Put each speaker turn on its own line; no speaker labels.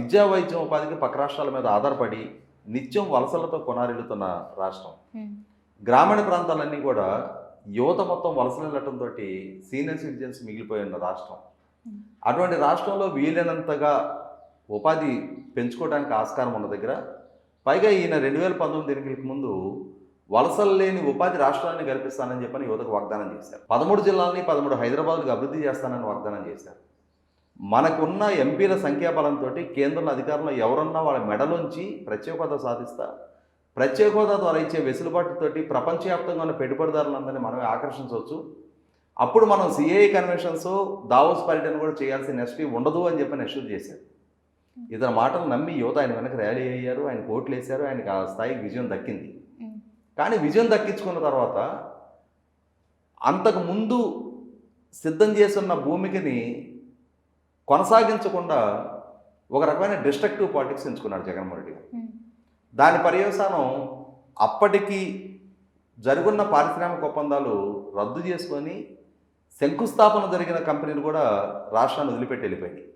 విద్యా వైద్యం ఉపాధికి పక్క రాష్ట్రాల మీద ఆధారపడి నిత్యం వలసలతో కొనారిల్లుతున్న రాష్ట్రం. గ్రామీణ ప్రాంతాలన్నీ కూడా యువత మొత్తం వలసలు వెళ్ళటంతో సీనియర్ సిటిజన్స్ మిగిలిపోయి ఉన్న రాష్ట్రం. అటువంటి రాష్ట్రంలో వీలైనంతగా ఉపాధి పెంచుకోవడానికి ఆస్కారం ఉన్న దగ్గర పైగా ఈయన 2019 ఎన్నికలకు ముందు వలసలు లేని ఉపాధి రాష్ట్రాన్ని కల్పిస్తానని చెప్పని యువతకు వాగ్దానం చేశారు. 13 జిల్లాలని 13 హైదరాబాద్కు అభివృద్ధి చేస్తానని వాగ్దానం చేశారు. మనకున్న ఎంపీల సంఖ్యాబలంతో కేంద్రంలో అధికారంలో ఎవరన్నా వాళ్ళ మెడలోంచి ప్రత్యేక హోదా సాధిస్తా, ప్రత్యేక హోదా ద్వారా ఇచ్చే వెసులుబాటుతోటి ప్రపంచవ్యాప్తంగా ఉన్న పెట్టుబడిదారులందరినీ మనమే ఆకర్షించవచ్చు. అప్పుడు మనం సిఏఏ కన్వెన్షన్స్, దావోస్ పర్యటన కూడా చేయాల్సిన నెస్టీ ఉండదు అని చెప్పని అష్యూర్ చేశారు. ఇతని మాటలు నమ్మి యువత ఆయన వెనక ర్యాలీ అయ్యారు, ఆయన ఓట్లు వేశారు, ఆయనకి ఆ స్థాయికి విజయం దక్కింది. కానీ విజయం దక్కించుకున్న తర్వాత అంతకు ముందు సిద్ధం చేస్తున్న భూమికని కొనసాగించకుండా ఒక రకమైన డిస్ట్రక్టివ్ పాలిటిక్స్ ఎంచుకున్నాడు జగన్మోహన్ రెడ్డి గారు. దాని పర్యవసానం అప్పటికి జరుగున్న పారిశ్రామిక ఒప్పందాలు రద్దు చేసుకొని శంకుస్థాపన జరిగిన కంపెనీలు కూడా రాష్ట్రాన్ని వదిలిపెట్టి వెళ్ళిపోయినాయి.